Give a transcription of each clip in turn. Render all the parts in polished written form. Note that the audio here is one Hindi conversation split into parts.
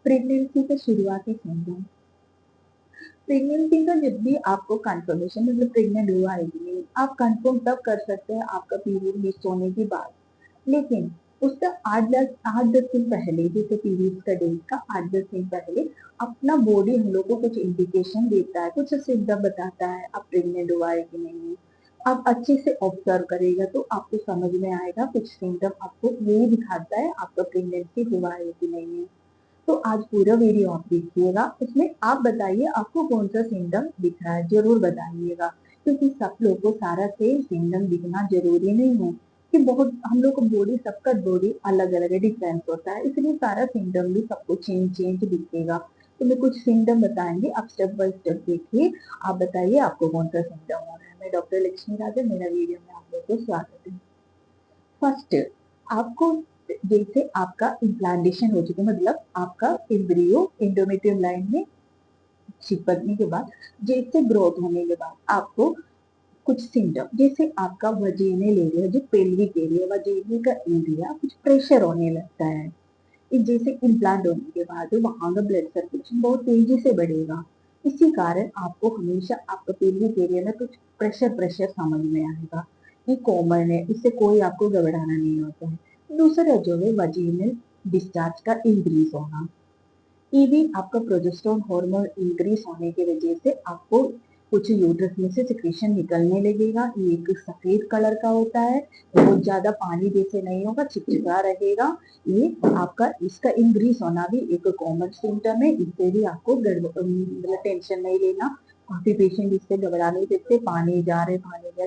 प्रेगनेंसी के शुरुआती सिम्टम। प्रेगनेंसी का जब भी आपको कंफर्मेशन मतलब प्रेग्नेंट हुआ है कि नहीं, आप कंफर्म तब कर सकते हैं आपका पीरियड मिस होने के बाद। लेकिन उसका 8-10 दिन पहले, जैसे पीरियड्स का डेट का 8-10 दिन पहले अपना बॉडी हम लोग को कुछ इंडिकेशन देता है, कुछ सिम्टम बताता है आप प्रेग्नेंट हुआ है कि नहीं। आप अच्छे से ऑब्जर्व करेगा तो आपको समझ में आएगा, कुछ सिम्टम आपको यही दिखाता है आपका प्रेगनेंसी हुआ है कि नहीं है। तो आज पूरा वीडियो आप देखिएगा, उसमें आप बताइए आपको कौन सा सिम्टम दिख रहा है, जरूर बताइएगा। क्योंकि सब लोग को सारा सेम सिम्टम दिखना जरूरी नहीं है, कि बहुत हम लोग को बॉडी, सबका बॉडी अलग अलग है, डिफरेंस होता है, इसलिए सारा सिम्टम भी सबको चेंज चेंज दिखेगा। तो मैं कुछ सिम्टम बताएंगे, आप स्टेप बाय स्टेप देखिए। आप बताइए आपको कौन सा सिम्टम हो रहा है। मैं डॉक्टर लक्ष्मी राजा, मेरा वीडियो में आप लोग को स्वागत है। फर्स्ट, आपको जैसे आपका इम्प्लांटेशन हो चुका, मतलब आपका एम्ब्रियो एंडोमेट्रियम लाइन में चिपकने के बाद, जैसे ग्रोथ होने के बाद आपको कुछ सिम्टम, जैसे आपका वजीनल एरिया, जो पेल्विक एरिया, वजीने का एरिया कुछ प्रेशर होने लगता है। जैसे इम्प्लांट होने के बाद वहां का ब्लड सर्कुलेशन बहुत तेजी से बढ़ेगा। इसी कारण आपको हमेशा आपका पेल्विक एरिया में कुछ प्रेशर प्रेशर समझ में आएगा। ये कॉमन है, इससे कोई आपको घबराना नहीं होता है। दूसरा जो है वजीनल डिस्चार्ज का इंक्रीज होना। ये भी आपका प्रोजेस्टेरोन हार्मोन इंक्रीज होने की वजह से आपको कुछ यूट्रस में से सिक्रीशन निकलने लगेगा। ये एक सफेद कलर का होता है, बहुत ज्यादा पानी जैसे नहीं होगा, चिपचिपा रहेगा। ये आपका इसका इंक्रीज होना भी एक कॉमन सिम्टम है, इससे भी आपको मतलब टेंशन नहीं लेना। काफी पेशेंट इससे घबरा नहीं देते, पानी जा रहे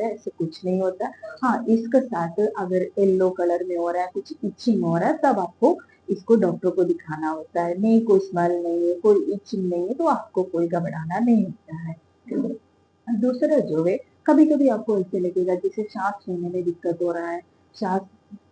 ऐसे कुछ नहीं होता। हाँ, इसके साथ अगर येलो कलर में हो रहा है, कुछ इचिंग हो रहा है, तब आपको इसको डॉक्टर को दिखाना होता है। नहीं कोई स्मेल नहीं है, कोई इचिंग नहीं है, तो आपको कोई घबराना नहीं होता है। दूसरा जो है, कभी कभी आपको ऐसे लगेगा जैसे सांस लेने में दिक्कत हो रहा है, सांस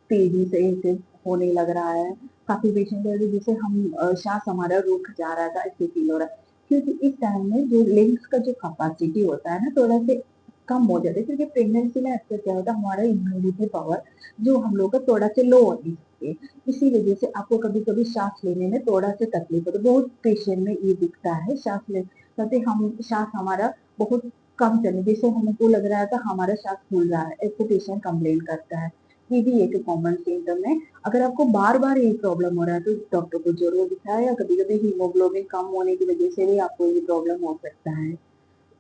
तेजी से ऐसे होने लग रहा है। काफी पेशेंट है जैसे हम सांस हमारा रुक जा रहा था, ऐसे फील हो रहा है। क्योंकि इस टाइम में जो लंग्स का जो कैपेसिटी होता है ना, थोड़ा से कम हो जाता है। क्योंकि प्रेगनेंसी में अक्सर क्या होता है, हमारा इम्यूनिटी पावर जो हम लोग का थोड़ा से लो होती है, इसी वजह से आपको कभी कभी सांस लेने में थोड़ा सा तकलीफ होती है। बहुत पेशेंट में ये दिखता है, सांस ले करते हम सांस हमारा बहुत कम चले, जैसे हमको लग रहा था हमारा सांस फूल रहा है, ऐसे पेशेंट कंप्लेन करता है। ये भी एक कॉमन सिम्टम है। अगर आपको बार बार ये प्रॉब्लम हो रहा है तो डॉक्टर को जरूर दिखाएं, या कभी कभी हीमोग्लोबिन कम होने की वजह से भी आपको ये प्रॉब्लम हो सकता है।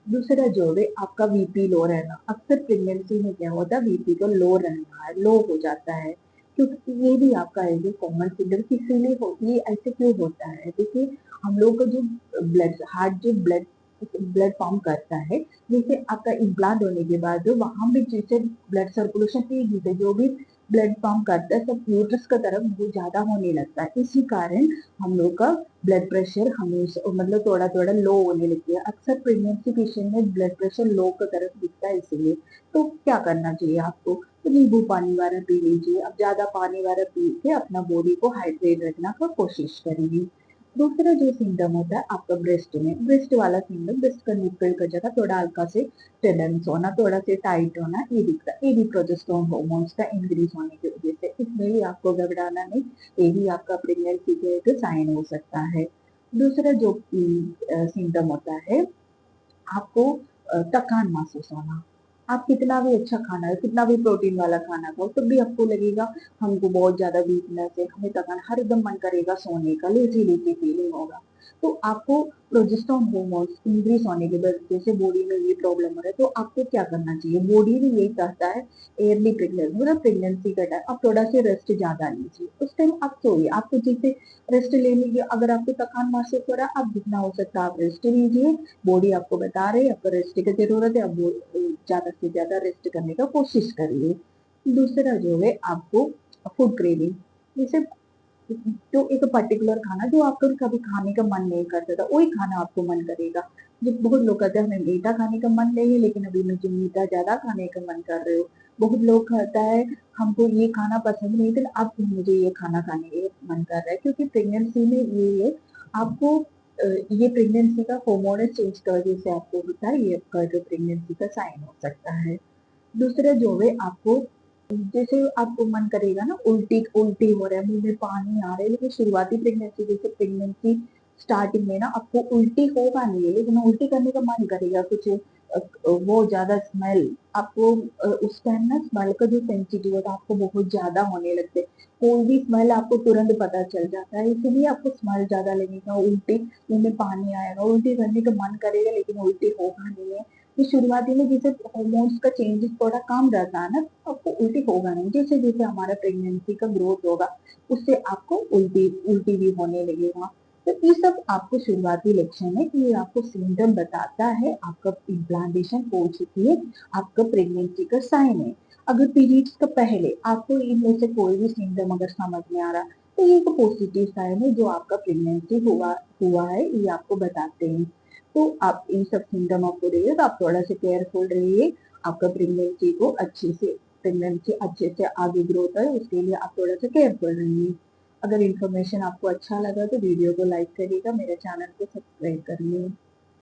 दूसरा जो है आपका बीपी लो रहना। अक्सर प्रेगनेंसी में क्या होता है, बीपी तो लो रहना है, लो हो जाता है। क्योंकि ये भी आपका है जो कॉमन सिम्टम इसीलिए होती है। ऐसे क्यों होता है, देखिए हम लोग का जो ब्लड, हार्ट जो ब्लड ब्लड पंप करता है, जैसे आपका इम्प्लांट होने के बाद वहां भी जैसे ब्लड सर्कुलेशन तेजी से जो भी ब्लड पंप करता है, सब यूट्रस का तरफ बहुत ज्यादा होने लगता है। इसी कारण हम लोग का ब्लड प्रेशर हमेशा मतलब थोड़ा थोड़ा लो होने लगती है। अक्सर प्रेगनेंसी पेशेंट में ब्लड प्रेशर लो की तरफ दिखता है। इसीलिए तो क्या करना चाहिए आपको, तो नींबू पानी वाला पी लीजिए। अब ज्यादा पानी वाला पी के अपना बॉडी को हाइड्रेट रखना का कोशिश करिए। दूसरा जो सिम्टम होता है आपका ब्रेस्ट में, ब्रेस्ट वाला सिम्टम, ब्रेस्ट का निप्पल का जगह थोड़ा हल्का से टेंडेंस होना, थोड़ा से टाइट होना, ये दिखता है। ये भी प्रोजेस्टेरोन हार्मोन्स का इंक्रीज होने की वजह से, इसमें भी आपको घबराना नहीं, ये भी आपका प्रेगनेंसी के एक साइन हो सकता है। दूसरा जो सिम्टम होता है आपको थकान महसूस होना। आप कितना भी अच्छा खाना है, कितना भी प्रोटीन वाला खाना खाओ, तब भी आपको लगेगा हमको बहुत ज्यादा वीकनेस है, हमें थकान, हर एकदम मन करेगा सोने का, लेजी लेजी फीलिंग होगा। तो आपको प्रोजेस्टेरोन हार्मोन्स इंक्रीज होने के बाद जैसे बॉडी में ये प्रॉब्लम हो रहा है, तो आपको क्या करना चाहिए, बॉडी भी यही चाहता है एयरली प्रेगनेंसी मतलब प्रेगनेंसी का टाइम आप थोड़ा सा रेस्ट ज्यादा लीजिए, उस टाइम आप सोइए। आपको जैसे रेस्ट लेने की, अगर आपको थकान महसूस हो रहा है, आप जितना हो सकता है आप रेस्ट लीजिए। बॉडी आपको बता रहे आपको रेस्ट की जरूरत है, अब ज्यादा से ज्यादा रेस्ट करने का कोशिश करिए। दूसरा जो है आपको फूड क्रेविंग, जैसे जो एक पर्टिकुलर खाना जो आपको कभी खाने का मन नहीं करता था, वही खाना आपको मन करेगा। जो बहुत लोग कहते हैं हमें मीठा खाने का मन नहीं है, लेकिन अभी मुझे मीठा ज्यादा खाने का मन कर रहे हो। बहुत लोग कहता है हमको ये खाना पसंद नहीं था, अब मुझे ये खाना खाने का मन कर रहा है। क्योंकि प्रेगनेंसी में ये है आपको ये प्रेगनेंसी का हार्मोनल चेंज की वजह से आपको होता है, ये आपका जो प्रेगनेंसी का साइन हो सकता है। दूसरा जो है आपको जैसे आपको मन करेगा ना, उल्टी उल्टी हो रहा है, मुंह में पानी आ रहा है, लेकिन शुरुआती प्रेगनेंसी जैसे प्रेगनेंसी स्टार्टिंग में ना आपको उल्टी होगा नहीं है, लेकिन उल्टी करने का मन करेगा कुछ वो ज्यादा स्मेल आपको उस टाइम ना स्मेल का जो सेंसिटिव होता है आपको बहुत ज्यादा होने लगते हैं। कोई भी स्मेल आपको तुरंत पता चल जाता है, इसलिए आपको स्मेल ज्यादा लगेगा, उल्टी मुंह में पानी आएगा, उल्टी करने का मन करेगा लेकिन उल्टी होगा नहीं है। ये शुरुआती में जैसे हार्मोन्स का चेंजेस थोड़ा कम रहता है ना, तो आपको उल्टी होगा नहीं। जैसे जैसे हमारा प्रेगनेंसी का ग्रोथ होगा उससे आपको उल्टी उल्टी भी होने लगेगा। तो ये सब आपको शुरुआती लक्षण है कि ये आपको सिम्टम बताता है आपका इम्प्लांटेशन हो चुकी है, आपका प्रेगनेंसी का साइन है। अगर पीरियड्स का पहले आपको इनमें से कोई भी सिम्टम अगर समझ में आ रहा तो ये एक पॉजिटिव साइन है जो आपका प्रेगनेंसी हुआ हुआ है, ये आपको बताते हैं। तो आप इन सब सिम्टम आपको रहिए तो आप थोड़ा सा केयरफुल रहिए, आपका प्रेगनेंसी अच्छे से आगे ग्रोथ है उसके लिए आप थोड़ा सा केयरफुल रहिए। अगर इन्फॉर्मेशन आपको अच्छा लगा तो वीडियो को लाइक करिएगा, मेरे चैनल को सब्सक्राइब करिए।